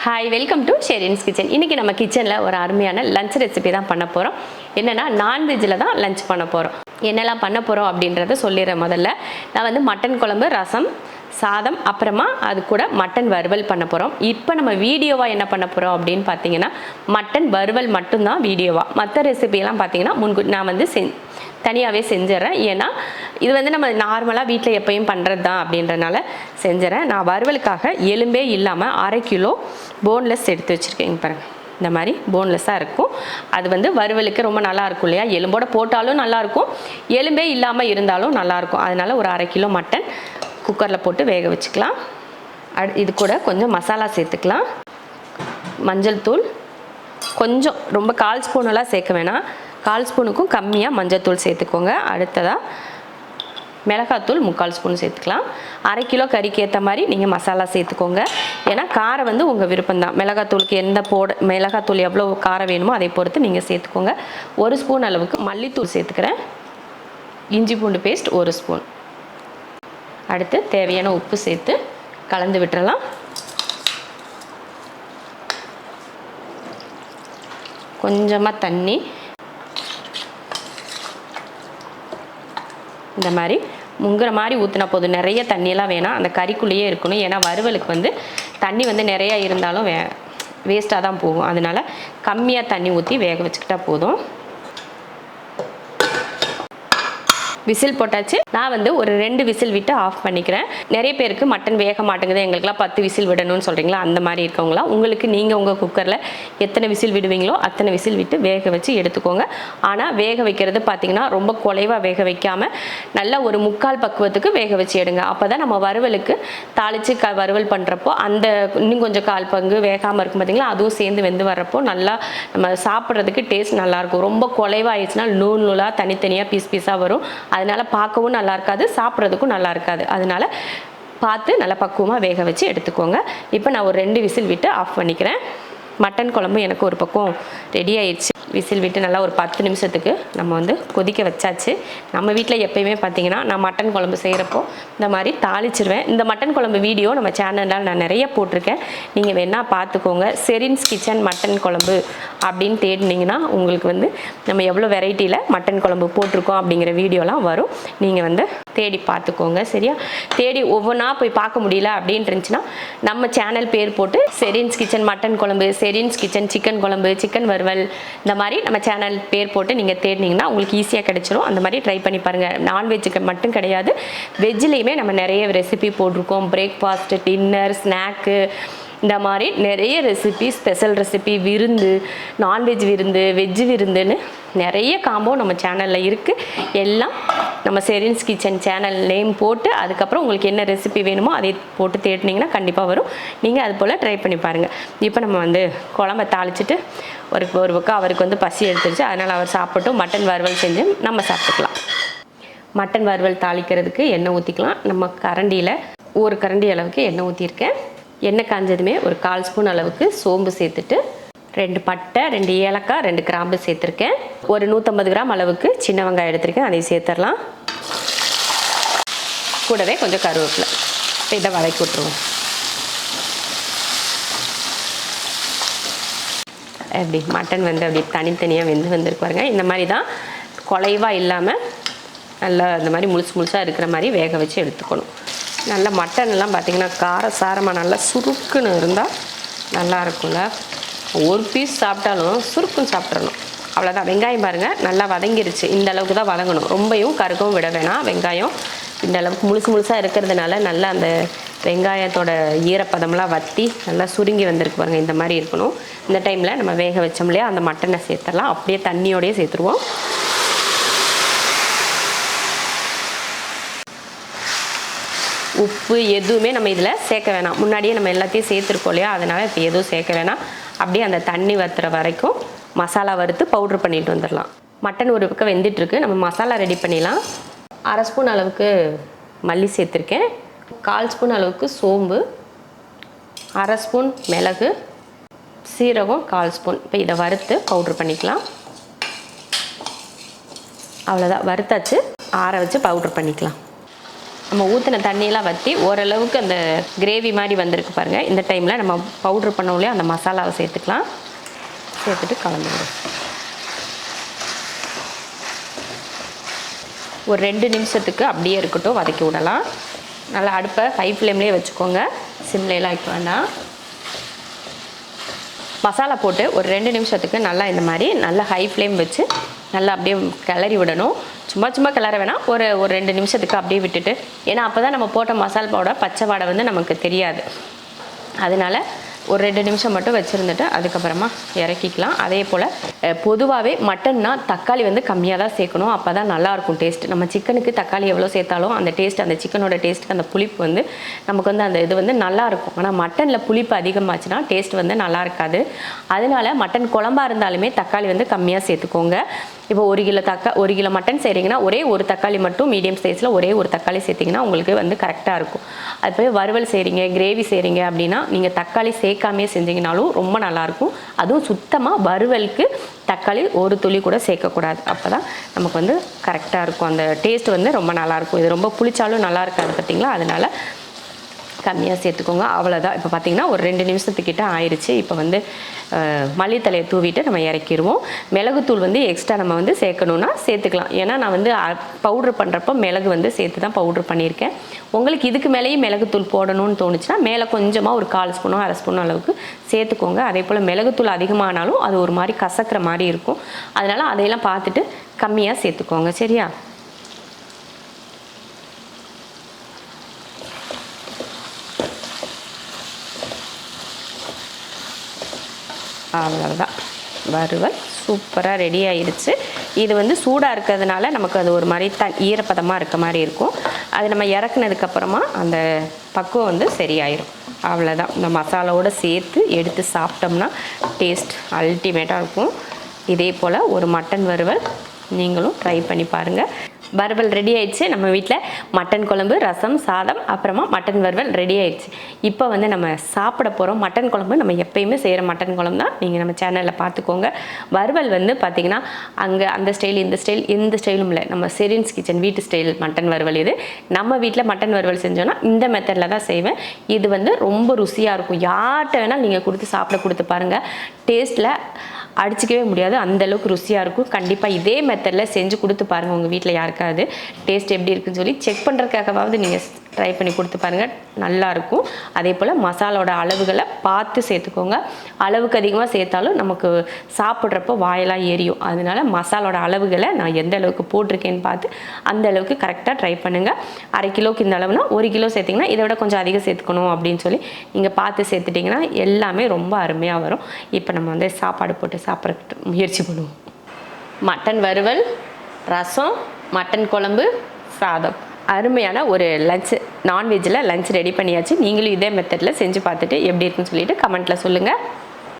Hi, welcome to Sherin's kitchen. இன்றைக்கி நம்ம கிச்சனில் ஒரு அருமையான லஞ்ச் ரெசிபி தான் பண்ண போகிறோம். என்னென்னா நான்வெஜ்ஜில் தான் லஞ்ச் பண்ண போகிறோம். என்னெல்லாம் பண்ண போகிறோம் அப்படின்றத சொல்லிடுறேன். முதல்ல நான் மட்டன் குழம்பு, ரசம், சாதம், அப்புறமா அது கூட மட்டன் வறுவல் பண்ண போகிறோம். இப்போ நம்ம வீடியோவாக என்ன பண்ண போகிறோம் அப்படின்னு பார்த்தீங்கன்னா மட்டன் வறுவல் மட்டும்தான் வீடியோவாக. மற்ற ரெசிபியெல்லாம் பார்த்தீங்கன்னா நான் தனியாகவே செஞ்சிடறேன். ஏன்னா இது நம்ம நார்மலாக வீட்டில் எப்பயும் பண்ணுறது தான் அப்படின்றனால செஞ்சிடறேன். நான் வறுவலுக்காக எலும்பே இல்லாமல் 1/2 கிலோ போன்லெஸ் எடுத்து வச்சுருக்கேன். பாருங்கள், இந்த மாதிரி போன்லெஸ்ஸாக இருக்கும். அது வறுவலுக்கு ரொம்ப நல்லாயிருக்கும் இல்லையா? எலும்போடு போட்டாலும் நல்லாயிருக்கும், எலும்பே இல்லாமல் இருந்தாலும் நல்லாயிருக்கும். அதனால் ஒரு 1/2 கிலோ மட்டன் குக்கரில் போட்டு வேக வச்சுக்கலாம். இது கூட கொஞ்சம் மசாலா சேர்த்துக்கலாம். மஞ்சள் தூள் கொஞ்சம், ரொம்ப 1/4 ஸ்பூனெல்லாம் சேர்க்க வேணாம், 1/4 ஸ்பூனுக்கும் கம்மியாக மஞ்சள் தூள் சேர்த்துக்கோங்க. அடுத்ததாக மிளகாத்தூள் 3/4 ஸ்பூன் சேர்த்துக்கலாம். 1/2 கிலோ கறிக்கு ஏற்ற மாதிரி நீங்கள் மசாலா சேர்த்துக்கோங்க. ஏன்னா காரம் உங்கள் விருப்பம்தான். மிளகாத்தூளுக்கு மிளகாத்தூள் எவ்வளோ காரம் வேணுமோ அதை பொறுத்து நீங்கள் சேர்த்துக்கோங்க. 1 ஸ்பூன் அளவுக்கு மல்லித்தூள் சேர்த்துக்கிறேன். இஞ்சி பூண்டு பேஸ்ட் 1 ஸ்பூன். அடுத்து தேவையான உப்பு சேர்த்து கலந்து விட்டுறலாம். கொஞ்சமாக தண்ணி, இந்த மாதிரி முங்குற மாதிரி ஊற்றினா போதும். நிறைய தண்ணியெல்லாம் வேணாம், அந்த கறிக்குள்ளேயே இருக்கணும். ஏன்னா வறுவலுக்கு தண்ணி நிறையா இருந்தாலும் வேஸ்ட்டாக தான் போகும். அதனால் கம்மியாக தண்ணி ஊற்றி வேக வச்சுக்கிட்டா போதும். விசில் போட்டாச்சு. நான் ஒரு 2 விசில் விட்டு ஆஃப் பண்ணிக்கிறேன். நிறைய பேருக்கு மட்டன் வேக மாட்டேங்குது, எங்களுக்குலாம் 10 விசில் விடணும்னு சொல்கிறீங்களா? அந்த மாதிரி இருக்கவங்களாம் உங்களுக்கு நீங்கள் உங்கள் குக்கரில் எத்தனை விசில் விடுவீங்களோ அத்தனை விசில் விட்டு வேக வச்சு எடுத்துக்கோங்க. ஆனால் வேக வைக்கிறது பார்த்திங்கன்னா ரொம்ப குலைவாக வேக வைக்காமல் நல்லா ஒரு 3/4 பக்குவத்துக்கு வேக வச்சு எடுங்க. அப்போ தான் நம்ம வறுவலுக்கு தாளித்து வறுவல் பண்ணுறப்போ அந்த இன்னும் கொஞ்சம் 1/4 பங்கு வேகாமல் இருக்கும் பார்த்திங்களா, அதுவும் சேர்ந்து வெந்து வர்றப்போ நல்லா நம்ம சாப்பிட்றதுக்கு டேஸ்ட் நல்லாயிருக்கும். ரொம்ப குலைவாகிடுச்சுன்னா நூல் நூலாக தனித்தனியாக பீஸாக வரும். அதனால் பார்க்கவும் நல்லா இருக்காது, சாப்பிட்றதுக்கும் நல்லா இருக்காது. அதனால் பார்த்து நல்லா பக்குவமாக வேக வச்சு எடுத்துக்கோங்க. இப்போ நான் ஒரு 2 விசில் விட்டு ஆஃப் பண்ணிக்கிறேன். மட்டன் குழம்பு எனக்கு ஒரு பக்கம் ரெடி ஆயிடுச்சு. விசில் விட்டு நல்லா ஒரு 10 நிமிஷத்துக்கு நம்ம கொதிக்க வச்சாச்சு. நம்ம வீட்டில் எப்பயுமே பார்த்திங்கன்னா நான் மட்டன் குழம்பு செய்கிறப்போ இந்த மாதிரி தாளிச்சிருவேன். இந்த மட்டன் குழம்பு வீடியோ நம்ம சேனலில் நான் நிறைய போட்டிருக்கேன், நீங்கள் வேணால் பார்த்துக்கோங்க. ஷெரின்ஸ் கிச்சன் மட்டன் குழம்பு அப்படின்னு தேடினீங்கன்னா உங்களுக்கு நம்ம எவ்வளோ வெரைட்டியில் மட்டன் குழம்பு போட்டிருக்கோம் அப்படிங்கிற வீடியோலாம் வரும். நீங்கள் தேடி பார்த்துக்கோங்க. சரியா? தேடி ஒவ்வொன்றா போய் பார்க்க முடியல அப்படின்ட்டு இருந்துச்சுன்னா நம்ம சேனல் பேர் போட்டு ஷெரின்ஸ் கிச்சன் மட்டன் குழம்பு, ஷெரின்ஸ் கிச்சன் சிக்கன் குழம்பு, சிக்கன் வறுவல், இந்த மாதிரி நம்ம சேனல் பேர் போட்டு நீங்கள் தேடினீங்கன்னா உங்களுக்கு ஈஸியாக கிடைச்சிரும். அந்த மாதிரி ட்ரை பண்ணி பாருங்கள். நான்வெஜ்ஜுக்கு மட்டும் கிடையாது, வெஜ்ஜிலையுமே நம்ம நிறைய ரெசிபி போட்டிருக்கோம். பிரேக்ஃபாஸ்ட்டு, டின்னர், ஸ்நாக்கு, இந்த மாதிரி நிறைய ரெசிபி, ஸ்பெஷல் ரெசிபி, விருந்து, நான்வெஜ் விருந்து, வெஜ்ஜு விருந்துன்னு நிறைய காம்போ நம்ம சேனலில் இருக்குது. எல்லாம் நம்ம ஷெரின்ஸ் கிச்சன் சேனல் நேம் போட்டு அதுக்கப்புறம் உங்களுக்கு என்ன ரெசிபி வேணுமோ அதை போட்டு தேடினீங்கன்னா கண்டிப்பாக வரும். நீங்கள் அது போல் ட்ரை பண்ணி பாருங்கள். இப்போ நம்ம குழம்ப தாளிச்சிட்டு ஒரு பக்கம் அவருக்கு பசி எடுத்துருச்சு, அதனால் அவர் சாப்பிட்டும் மட்டன் வறுவல் செஞ்சு நம்ம சாப்பிட்டுக்கலாம். மட்டன் வறுவல் தாளிக்கிறதுக்கு எண்ணெய் ஊற்றிக்கலாம். நம்ம கரண்டியில் 1 கரண்டி அளவுக்கு எண்ணெய் ஊற்றிருக்கேன். எண்ணெய் காஞ்சதுமே ஒரு 1/4 ஸ்பூன் அளவுக்கு சோம்பு சேர்த்துட்டு 2 பட்டை, 2 ஏலக்காய், 2 கிராம்பு சேர்த்துருக்கேன். ஒரு 150 கிராம் அளவுக்கு சின்ன வெங்காயம் எடுத்திருக்கேன், அதை சேர்த்துடலாம். கூடவே கொஞ்சம் கருவேப்பிலை. இதை வதக்கி விட்டுருவோம். அப்படி மட்டன் அப்படி தனித்தனியாக வந்திருக்கு பாருங்க. இந்த மாதிரி தான் குலைவாக இல்லாமல் நல்லா இந்த மாதிரி முழுசாக இருக்கிற மாதிரி வேக வச்சு எடுத்துக்கணும். நல்லா மட்டன்லாம் பார்த்திங்கன்னா காரசாரமாக நல்லா சுருக்குன்னு இருந்தால் நல்லா இருக்கும்ல. ஒரு பீஸ் சாப்பிட்டாலும் சுருக்குன்னு சாப்பிட்றணும், அவ்வளோதான். வெங்காயம் பாருங்கள் நல்லா வதங்கிருச்சு. இந்த அளவுக்கு தான் வதங்கணும், ரொம்பவும் கருக்கவும் விட வேணாம். வெங்காயம் இந்த அளவுக்கு முழுசாக இருக்கிறதுனால நல்லா அந்த வெங்காயத்தோட ஈரப்பதம்லாம் வற்றி நல்லா சுருங்கி வந்திருக்கு பாருங்கள். இந்த மாதிரி இருக்கணும். இந்த டைமில் நம்ம வேக வச்சோம் இல்லையா, அந்த மட்டனை சேர்த்துடலாம். அப்படியே தண்ணியோடையே சேர்த்துருவோம். உப்பு எதுவுமே நம்ம இதில் சேர்க்க வேணாம். முன்னாடியே நம்ம எல்லாத்தையும் சேர்த்துருக்கோம் இல்லையா, அதனால் இப்போ எதுவும் சேர்க்க வேணாம். அப்படியே அந்த தண்ணி வற்றுற வரைக்கும் மசாலா வறுத்து பவுட்ரு பண்ணிட்டு வந்துடலாம். மட்டன் ஒரு பக்கம் வெந்துட்டுருக்கு, நம்ம மசாலா ரெடி பண்ணிடலாம். 1/2 ஸ்பூன் அளவுக்கு மல்லி சேர்த்துருக்கேன், 1/4 ஸ்பூன் அளவுக்கு சோம்பு, 1/2 ஸ்பூன் மிளகு, சீரகம் 1/4 ஸ்பூன். இப்போ இதை வறுத்து பவுட்ரு பண்ணிக்கலாம். அவ்வளோதான், வறுத்தாச்சு. ஆற வச்சு பவுட்ரு பண்ணிக்கலாம். நம்ம ஊற்றின தண்ணியெல்லாம் வற்றி ஓரளவுக்கு அந்த கிரேவி மாதிரி வந்திருக்கு பாருங்கள். இந்த டைமில் நம்ம பவுட்ரு பண்ணோம்லையே அந்த மசாலாவை சேர்த்துக்கலாம். சேர்த்துட்டு கலந்துடும். ஒரு 2 நிமிஷத்துக்கு அப்படியே இருக்கட்டும், வதக்கி விடலாம். நல்லா அடுப்பை ஹை ஃப்ளேம்லேயே வச்சுக்கோங்க, சிம்லேலாம் வைக்க வேண்டாம். மசாலா போட்டு ஒரு 2 நிமிஷத்துக்கு நல்லா இந்த மாதிரி நல்லா ஹை ஃப்ளேம் வச்சு நல்லா அப்படியே கிளறி விடணும். சும்மா கிளற வேணாம், ஒரு 2 நிமிஷத்துக்கு அப்படியே விட்டுட்டு, ஏன்னா அப்போ தான் நம்ம போட்ட மசாலாவோட பச்சை வாடை வந்து நமக்கு தெரியாது. அதனால ஒரு 2 நிமிஷம் மட்டும் வச்சுருந்துட்டு அதுக்கப்புறமா இறக்கிக்கலாம். அதே போல் பொதுவாகவே மட்டன்னா தக்காளி வந்து கம்மியாக தான் சேர்க்கணும், அப்போ தான் நல்லாயிருக்கும் டேஸ்ட். நம்ம சிக்கனுக்கு தக்காளி எவ்வளோ சேர்த்தாலும் அந்த டேஸ்ட், அந்த சிக்கனோட டேஸ்ட்டுக்கு அந்த புளிப்பு வந்து நமக்கு வந்து அந்த இது வந்து நல்லாயிருக்கும். ஆனால் மட்டனில் புளிப்பு அதிகமாச்சுன்னா டேஸ்ட் வந்து நல்லா இருக்காது. அதனால மட்டன் குழம்பாக இருந்தாலுமே தக்காளி வந்து கம்மியாக சேர்த்துக்கோங்க. இப்போ 1 கிலோ மட்டன் செய்கிறீங்கன்னா ஒரே ஒரு தக்காளி மட்டும் மீடியம் சைஸில் ஒரே ஒரு தக்காளி சேர்த்திங்கன்னா உங்களுக்கு வந்து கரெக்டாக இருக்கும். அது போய் வறுவல் செய்கிறீங்க, கிரேவி செய்கிறீங்க அப்படின்னா நீங்கள் தக்காளி சேர்க்காமே செஞ்சிங்கனாலும் ரொம்ப நல்லாயிருக்கும். அதுவும் சுத்தமாக வறுவலுக்கு தக்காளி ஒரு துளி கூட சேர்க்கக்கூடாது. அப்போ தான் நமக்கு வந்து கரெக்டாக இருக்கும், அந்த டேஸ்ட் வந்து ரொம்ப நல்லாயிருக்கும். இது ரொம்ப புளிச்சாலும் நல்லா இருக்காது பார்த்தீங்களா, அதனால் கம்மியாக சேர்த்துக்கோங்க. அவ்வளோதான். இப்போ பார்த்திங்கன்னா ஒரு 2 நிமிஷத்துக்கிட்ட ஆயிடுச்சு. இப்போ வந்து மல்லித்தலையை தூவிட்டு நம்ம இறக்கிடுவோம். மிளகுத்தூள் வந்து எக்ஸ்ட்ரா நம்ம வந்து சேர்க்கணுன்னா சேர்த்துக்கலாம். ஏன்னா நான் வந்து பவுட்ரு பண்ணுறப்போ மிளகு வந்து சேர்த்து தான் பவுட்ரு பண்ணியிருக்கேன். உங்களுக்கு இதுக்கு மேலேயும் மிளகுத்தூள் போடணும்னு தோணுச்சுன்னா மேலே கொஞ்சமாக ஒரு 1/4 ஸ்பூனோ 1/2 ஸ்பூனோ அளவுக்கு சேர்த்துக்கோங்க. அதே போல் மிளகுத்தூள் அதிகமானாலும் அது ஒரு மாதிரி கசக்கிற மாதிரி இருக்கும். அதனால் அதையெல்லாம் பார்த்துட்டு கம்மியாக சேர்த்துக்கோங்க, சரியா? அவ்வளோதான், வறுவல் சூப்பராக ரெடி ஆயிடுச்சு. இது வந்து சூடாக இருக்கிறதுனால நமக்கு அது ஒரு மாதிரி ஈரப்பதமாக இருக்க மாதிரி இருக்கும். அது நம்ம இறக்குனதுக்கப்புறமா அந்த பக்குவம் வந்து சரியாயிடும். அவ்வளோதான். இந்த மசாலாவோடு சேர்த்து எடுத்து சாப்பிட்டோம்னா டேஸ்ட் அல்டிமேட்டாக இருக்கும். இதே போல் ஒரு மட்டன் வறுவல் நீங்களும் ட்ரை பண்ணி பாருங்கள். வறுவல் ரெடி ஆயிடுச்சு. நம்ம வீட்டில் மட்டன் குழம்பு, ரசம், சாதம், அப்புறமா மட்டன் வறுவல் ரெடி ஆயிடுச்சு. இப்போ வந்து நம்ம சாப்பிட போகிறோம். மட்டன் குழம்பு நம்ம எப்பயுமே செய்கிற மட்டன் குழம்பு தான், நீங்கள் நம்ம சேனலில் பார்த்துக்கோங்க. வறுவல் வந்து பார்த்திங்கன்னா அங்கே அந்த ஸ்டைல் இந்த ஸ்டைல் எந்த ஸ்டைலும் இல்லை, நம்ம செரின்ஸ் கிச்சன் வீட்டு ஸ்டைல் மட்டன் வறுவல் இது. நம்ம வீட்டில் மட்டன் வறுவல் செஞ்சோன்னா இந்த மெத்தடில் தான் செய்வேன். இது வந்து ரொம்ப ருசியாக இருக்கும். யார்கிட்ட வேணால் நீங்கள் கொடுத்து பாருங்கள், டேஸ்ட்டில் அடிச்சிக்கவே முடியாது, அந்தளவுக்கு ருசியாக இருக்கும். கண்டிப்பாக இதே மெத்தடில் செஞ்சு கொடுத்து பாருங்கள். உங்கள் வீட்டில் யாருக்காவது டேஸ்ட் எப்படி இருக்குன்னு சொல்லி செக் பண்ணுறதுக்காகவாவது நீங்கள் ட்ரை பண்ணி கொடுத்து பாருங்கள், நல்லாயிருக்கும். அதே போல் மசாலோட அளவுகளை பார்த்து சேர்த்துக்கோங்க. அளவுக்கு அதிகமாக சேர்த்தாலும் நமக்கு சாப்பிட்றப்போ வாயெல்லாம் எரியும். அதனால மசாலோட அளவுகளை நான் எந்த அளவுக்கு போட்டிருக்கேன்னு பார்த்து அந்த அளவுக்கு கரெக்டாக ட்ரை பண்ணுங்கள். 1/2 கிலோக்கு இந்த அளவுனா 1 கிலோ சேர்த்திங்கன்னா இதை விட கொஞ்சம் அதிகம் சேர்த்துக்கணும் அப்படின்னு சொல்லி நீங்கள் பார்த்து சேர்த்துட்டிங்கன்னா எல்லாமே ரொம்ப அருமையாக வரும். இப்போ நம்ம வந்து சாப்பாடு போட்டு சாப்பிட்றதுக்கு முயற்சி பண்ணுவோம். மட்டன் வறுவல், ரசம், மட்டன் குழம்பு, சாதம், அருமையான ஒரு லஞ்சு, நான்வெஜ்ஜில் லஞ்ச் ரெடி பண்ணியாச்சு. நீங்களும் இதே மெத்தடில் செஞ்சு பார்த்துட்டு எப்படி இருக்குன்னு சொல்லிட்டு கமெண்ட்டில் சொல்லுங்கள்.